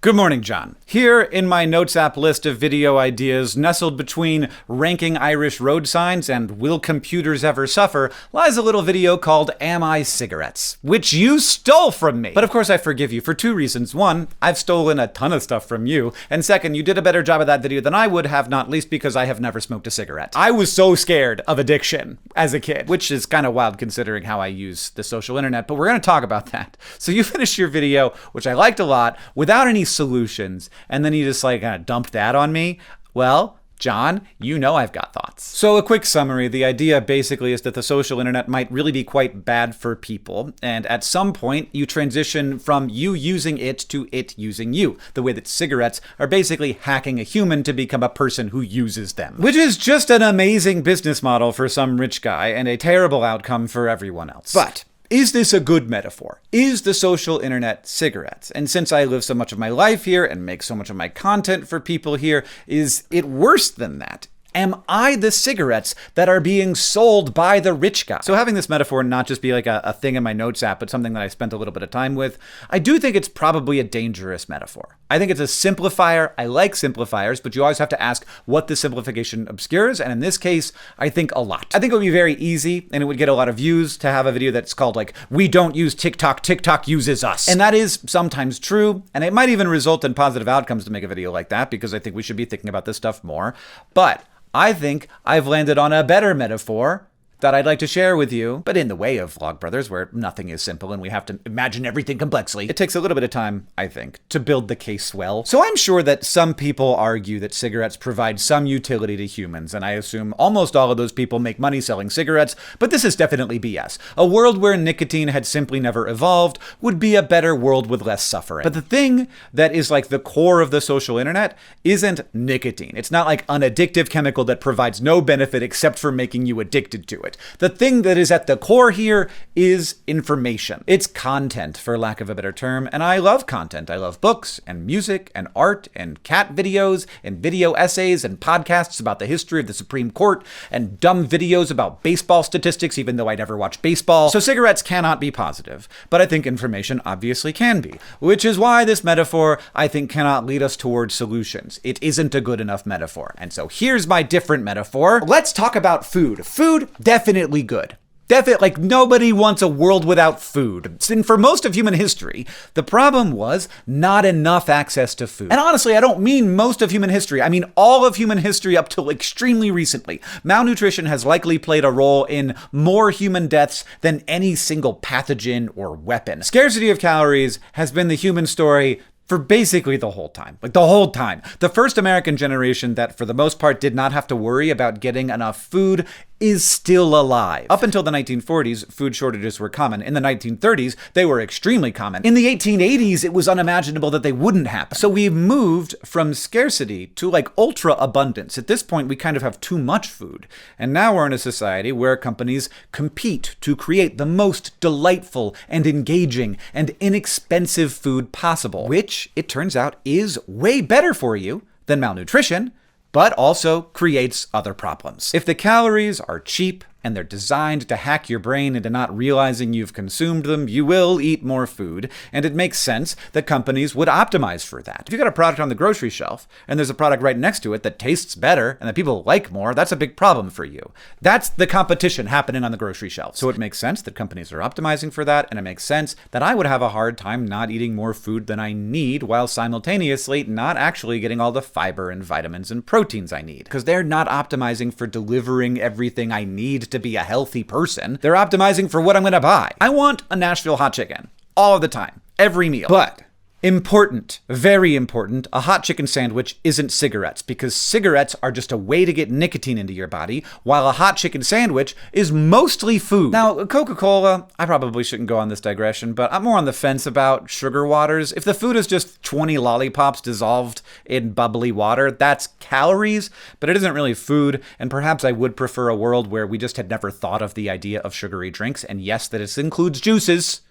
Good morning, John. Here in my Notes app list of video ideas, nestled between ranking Irish road signs and will computers ever suffer, lies a little video called Am I Cigarettes? Which you stole from me. But of course I forgive you for two reasons. One, I've stolen a ton of stuff from you. And second, you did a better job of that video than I would have, not least because I have never smoked a cigarette. I was so scared of addiction as a kid, which is kind of wild considering how I use the social internet, but we're going to talk about that. So you finished your video, which I liked a lot, without any solutions, and then you just dumped that on me. Well, John, you know I've got thoughts. So a quick summary, the idea basically is that the social internet might really be quite bad for people, and at some point you transition from you using it to it using you, the way that cigarettes are basically hacking a human to become a person who uses them. Which is just an amazing business model for some rich guy and a terrible outcome for everyone else. But is this a good metaphor? Is the social internet cigarettes? And since I live so much of my life here and make so much of my content for people here, is it worse than that? Am I the cigarettes that are being sold by the rich guy? So having this metaphor not just be like a thing in my notes app, but something that I spent a little bit of time with, I do think it's probably a dangerous metaphor. I think it's a simplifier. I like simplifiers, but you always have to ask what the simplification obscures. And in this case, I think a lot. I think it would be very easy and it would get a lot of views to have a video that's called we don't use TikTok, TikTok uses us. And that is sometimes true. And it might even result in positive outcomes to make a video like that, because I think we should be thinking about this stuff more. But I think I've landed on a better metaphor that I'd like to share with you, but in the way of Vlogbrothers, where nothing is simple and we have to imagine everything complexly, it takes a little bit of time, I think, to build the case well. So I'm sure that some people argue that cigarettes provide some utility to humans, and I assume almost all of those people make money selling cigarettes, but this is definitely BS. A world where nicotine had simply never evolved would be a better world with less suffering. But the thing that is the core of the social internet isn't nicotine. It's not an addictive chemical that provides no benefit except for making you addicted to it. The thing that is at the core here is information. It's content, for lack of a better term, and I love content. I love books and music and art and cat videos and video essays and podcasts about the history of the Supreme Court and dumb videos about baseball statistics, even though I never watch baseball. So cigarettes cannot be positive, but I think information obviously can be, which is why this metaphor, I think, cannot lead us towards solutions. It isn't a good enough metaphor. And so here's my different metaphor. Let's talk about food. Food, definitely good. Nobody wants a world without food. And for most of human history, the problem was not enough access to food. And honestly, I don't mean most of human history. I mean all of human history up till extremely recently. Malnutrition has likely played a role in more human deaths than any single pathogen or weapon. Scarcity of calories has been the human story for basically the whole time. The whole time. The first American generation that, for the most part, did not have to worry about getting enough food is still alive. Up until the 1940s, food shortages were common. In the 1930s, they were extremely common. In the 1880s, it was unimaginable that they wouldn't happen. So we moved from scarcity to ultra abundance. At this point, we kind of have too much food. And now we're in a society where companies compete to create the most delightful and engaging and inexpensive food possible, which, it turns out, is way better for you than malnutrition, but also creates other problems. If the calories are cheap and they're designed to hack your brain into not realizing you've consumed them, you will eat more food, and it makes sense that companies would optimize for that. If you've got a product on the grocery shelf, and there's a product right next to it that tastes better and that people like more, that's a big problem for you. That's the competition happening on the grocery shelf. So it makes sense that companies are optimizing for that, and it makes sense that I would have a hard time not eating more food than I need while simultaneously not actually getting all the fiber and vitamins and proteins I need. Because they're not optimizing for delivering everything I need to be a healthy person. They're optimizing for what I'm going to buy. I want a Nashville hot chicken all of the time, every meal. But important, very important, a hot chicken sandwich isn't cigarettes, because cigarettes are just a way to get nicotine into your body, while a hot chicken sandwich is mostly food. Now, Coca-Cola, I probably shouldn't go on this digression, but I'm more on the fence about sugar waters. If the food is just 20 lollipops dissolved in bubbly water, that's calories, but it isn't really food, and perhaps I would prefer a world where we just had never thought of the idea of sugary drinks, and yes, that this includes juices.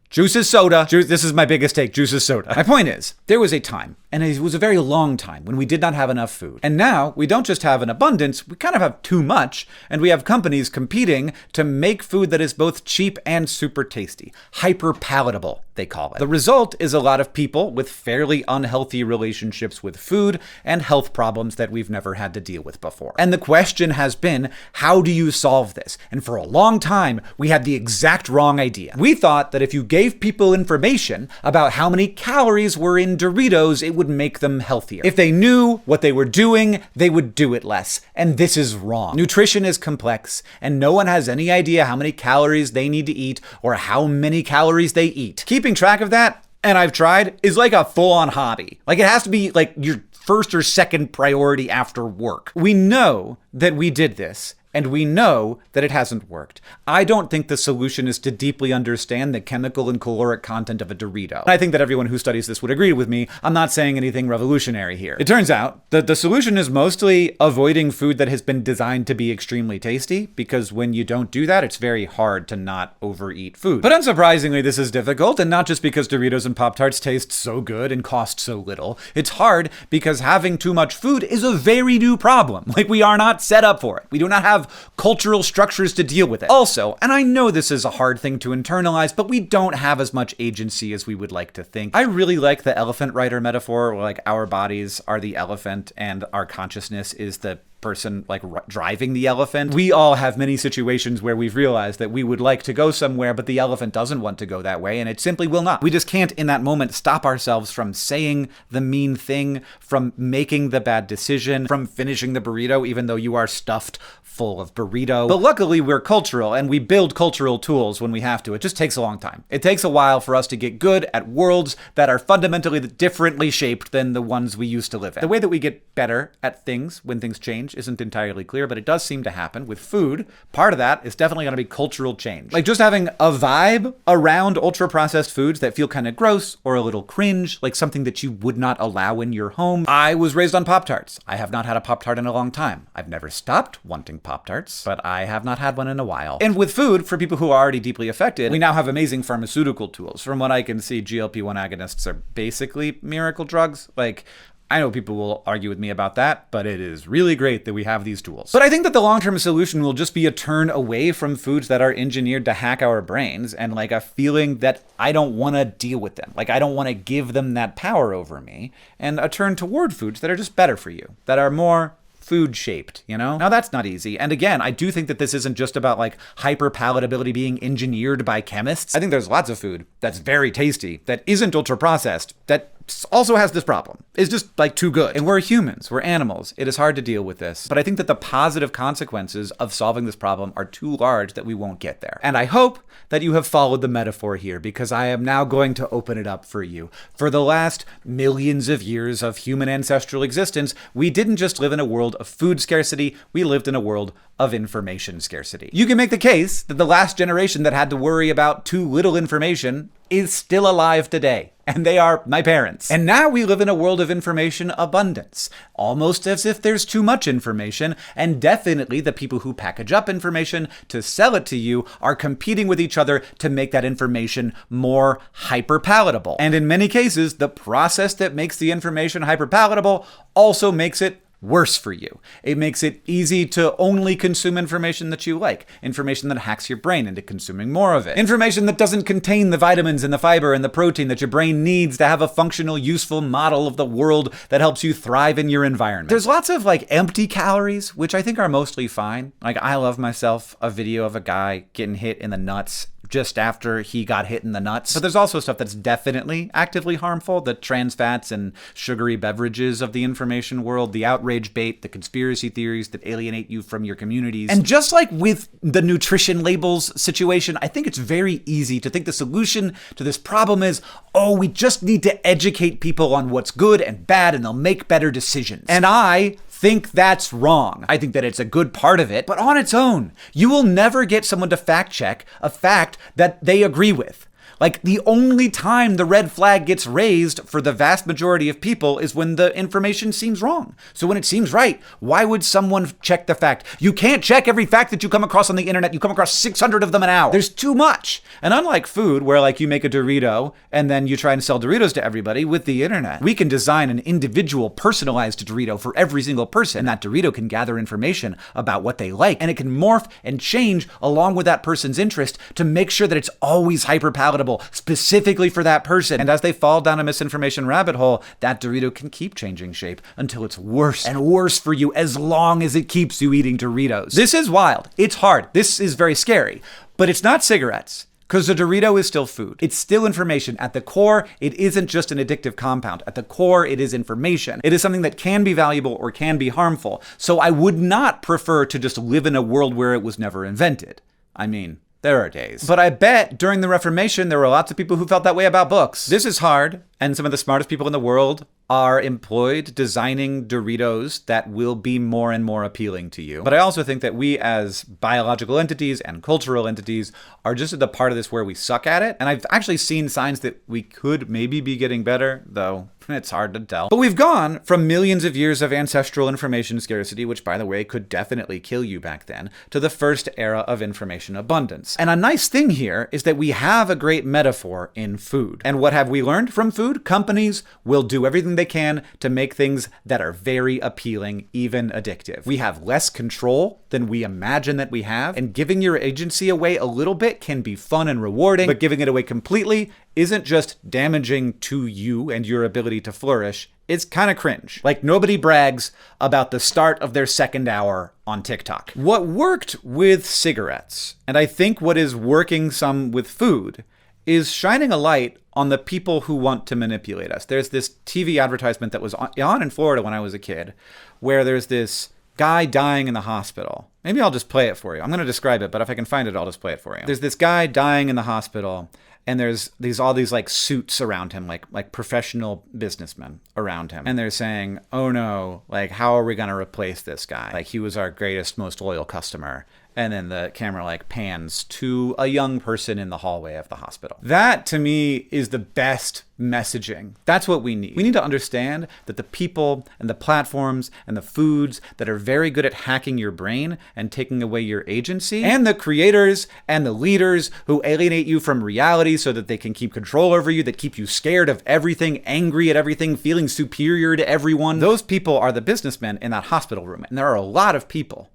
Juice is soda. This is my biggest take. Juice is soda. My point is, there was a time And it was a very long time when we did not have enough food. And now we don't just have an abundance, we kind of have too much, and we have companies competing to make food that is both cheap and super tasty. Hyper palatable, they call it. The result is a lot of people with fairly unhealthy relationships with food and health problems that we've never had to deal with before. And the question has been, how do you solve this? And for a long time, we had the exact wrong idea. We thought that if you gave people information about how many calories were in Doritos, it would make them healthier. If they knew what they were doing, they would do it less. And this is wrong. Nutrition is complex, and no one has any idea how many calories they need to eat or how many calories they eat. Keeping track of that, and I've tried, is like a full-on hobby. Like, it has to be like your first or second priority after work. We know that we did this, and we know that it hasn't worked. I don't think the solution is to deeply understand the chemical and caloric content of a Dorito. I think that everyone who studies this would agree with me. I'm not saying anything revolutionary here. It turns out that the solution is mostly avoiding food that has been designed to be extremely tasty, because when you don't do that, it's very hard to not overeat food. But unsurprisingly, this is difficult, and not just because Doritos and Pop-Tarts taste so good and cost so little. It's hard because having too much food is a very new problem. Like, we are not set up for it. We do not have cultural structures to deal with it. Also, and I know this is a hard thing to internalize, but we don't have as much agency as we would like to think. I really like the elephant rider metaphor, where like our bodies are the elephant and our consciousness is the person like driving the elephant. We all have many situations where we've realized that we would like to go somewhere, but the elephant doesn't want to go that way, and it simply will not. We just can't in that moment stop ourselves from saying the mean thing, from making the bad decision, from finishing the burrito even though you are stuffed full of burrito. But luckily we're cultural, and we build cultural tools when we have to. It just takes a long time. It takes a while for us to get good at worlds that are fundamentally differently shaped than the ones we used to live in. The way that we get better at things when things change isn't entirely clear, but it does seem to happen with food. Part of that is definitely going to be cultural change. Like just having a vibe around ultra-processed foods that feel kind of gross or a little cringe, like something that you would not allow in your home. I was raised on Pop-Tarts. I have not had a Pop-Tart in a long time. I've never stopped wanting Pop-Tarts, but I have not had one in a while. And with food, for people who are already deeply affected, we now have amazing pharmaceutical tools. From what I can see, GLP-1 agonists are basically miracle drugs. Like, I know people will argue with me about that, but it is really great that we have these tools. But I think that the long-term solution will just be a turn away from foods that are engineered to hack our brains, and like a feeling that I don't want to deal with them. Like, I don't want to give them that power over me, and a turn toward foods that are just better for you, that are more food shaped, you know? Now that's not easy. And again, I do think that this isn't just about like hyper palatability being engineered by chemists. I think there's lots of food that's very tasty, that isn't ultra processed, that also has this problem. It's just like too good. And we're humans, we're animals. It is hard to deal with this. But I think that the positive consequences of solving this problem are too large that we won't get there. And I hope that you have followed the metaphor here, because I am now going to open it up for you. For the last millions of years of human ancestral existence, we didn't just live in a world of food scarcity, we lived in a world of information scarcity. You can make the case that the last generation that had to worry about too little information is still alive today, and they are my parents. And now we live in a world of information abundance, almost as if there's too much information, and definitely the people who package up information to sell it to you are competing with each other to make that information more hyper-palatable. And in many cases, the process that makes the information hyper-palatable also makes it worse for you. It makes it easy to only consume information that you like, information that hacks your brain into consuming more of it, information that doesn't contain the vitamins and the fiber and the protein that your brain needs to have a functional, useful model of the world that helps you thrive in your environment. There's lots of like empty calories, which I think are mostly fine. Like, I love myself a video of a guy getting hit in the nuts just after he got hit in the nuts. But there's also stuff that's definitely actively harmful, the trans fats and sugary beverages of the information world, the outrage bait, the conspiracy theories that alienate you from your communities. And just like with the nutrition labels situation, I think it's very easy to think the solution to this problem is, oh, we just need to educate people on what's good and bad and they'll make better decisions. And I think that's wrong. I think that it's a good part of it, but on its own, you will never get someone to fact check a fact that they agree with. Like, the only time the red flag gets raised for the vast majority of people is when the information seems wrong. So when it seems right, why would someone check the fact? You can't check every fact that you come across on the internet. You come across 600 of them an hour. There's too much. And unlike food, where like you make a Dorito and then you try and sell Doritos to everybody, with the internet, we can design an individual personalized Dorito for every single person. And that Dorito can gather information about what they like. And it can morph and change along with that person's interest to make sure that it's always hyper palatable, specifically for that person. And as they fall down a misinformation rabbit hole, that Dorito can keep changing shape until it's worse and worse for you as long as it keeps you eating Doritos. This is wild. It's hard. This is very scary. But it's not cigarettes. Because the Dorito is still food. It's still information. At the core, it isn't just an addictive compound. At the core, it is information. It is something that can be valuable or can be harmful. So I would not prefer to just live in a world where it was never invented. I mean, there are days. But I bet during the Reformation, there were lots of people who felt that way about books. This is hard, and some of the smartest people in the world are employed designing Doritos that will be more and more appealing to you. But I also think that we as biological entities and cultural entities are just at the part of this where we suck at it. And I've actually seen signs that we could maybe be getting better, though it's hard to tell. But we've gone from millions of years of ancestral information scarcity, which by the way could definitely kill you back then, to the first era of information abundance. And a nice thing here is that we have a great metaphor in food. And what have we learned from food? Companies will do everything they can to make things that are very appealing, even addictive. We have less control than we imagine that we have, and giving your agency away a little bit can be fun and rewarding, but giving it away completely isn't just damaging to you and your ability to flourish. It's kind of cringe. Like, nobody brags about the start of their second hour on TikTok. What worked with cigarettes, and I think what is working some with food, is shining a light on the people who want to manipulate us. There's this TV advertisement that was on in Florida when I was a kid, where there's this guy dying in the hospital. Maybe I'll just play it for you. I'm going to describe it, but if I can find it, I'll just play it for you. There's this guy dying in the hospital, and there's all these like suits around him, like professional businessmen around him. And they're saying, oh no, like, how are we going to replace this guy? Like, he was our greatest, most loyal customer. And then the camera like pans to a young person in the hallway of the hospital. That to me is the best messaging. That's what we need. We need to understand that the people and the platforms and the foods that are very good at hacking your brain and taking away your agency, and the creators and the leaders who alienate you from reality so that they can keep control over you, that keep you scared of everything, angry at everything, feeling superior to everyone. Those people are the businessmen in that hospital room. And there are a lot of people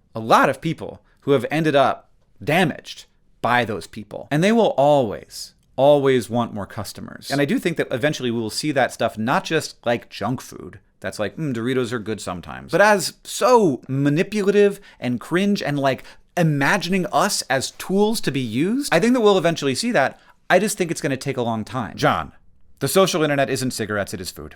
who have ended up damaged by those people. And they will always want more customers. And I do think that eventually we will see that stuff not just like junk food, that's like, Doritos are good sometimes, but as so manipulative and cringe and like imagining us as tools to be used. I think that we'll eventually see that. I just think it's going to take a long time. John, the social internet isn't cigarettes, it is food.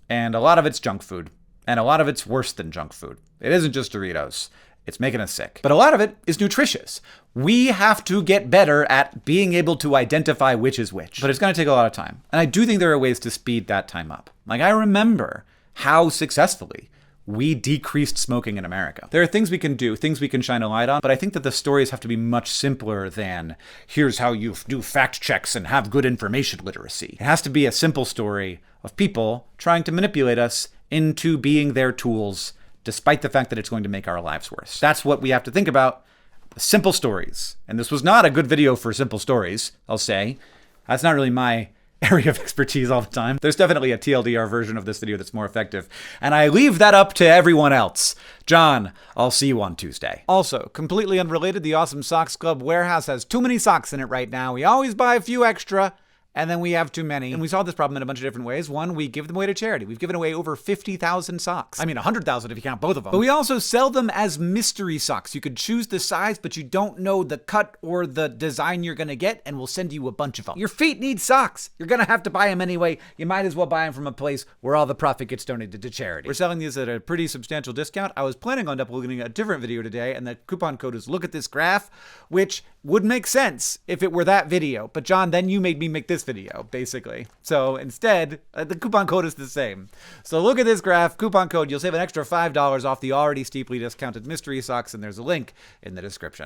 And a lot of it's junk food. And a lot of it's worse than junk food. It isn't just Doritos. It's making us sick. But a lot of it is nutritious. We have to get better at being able to identify which is which. But it's going to take a lot of time. And I do think there are ways to speed that time up. Like, I remember how successfully we decreased smoking in America. There are things we can do, things we can shine a light on, but I think that the stories have to be much simpler than, here's how you do fact checks and have good information literacy. It has to be a simple story of people trying to manipulate us into being their tools, despite the fact that it's going to make our lives worse. That's what we have to think about. Simple stories. And this was not a good video for simple stories, I'll say. That's not really my area of expertise all the time. There's definitely a TLDR version of this video that's more effective. And I leave that up to everyone else. John, I'll see you on Tuesday. Also, completely unrelated, the Awesome Socks Club warehouse has too many socks in it right now. We always buy a few extra, and then we have too many. And we solve this problem in a bunch of different ways. One, we give them away to charity. We've given away over 50,000 socks. I mean, 100,000 if you count both of them. But we also sell them as mystery socks. You could choose the size, but you don't know the cut or the design you're gonna get, and we'll send you a bunch of them. Your feet need socks. You're gonna have to buy them anyway. You might as well buy them from a place where all the profit gets donated to charity. We're selling these at a pretty substantial discount. I was planning on uploading a different video today, and the coupon code is look at this graph, which would make sense if it were that video. But John, then you made me make this video, basically. So instead, the coupon code is the same. So look at this graph, coupon code, you'll save an extra $5 off the already steeply discounted mystery socks, and there's a link in the description.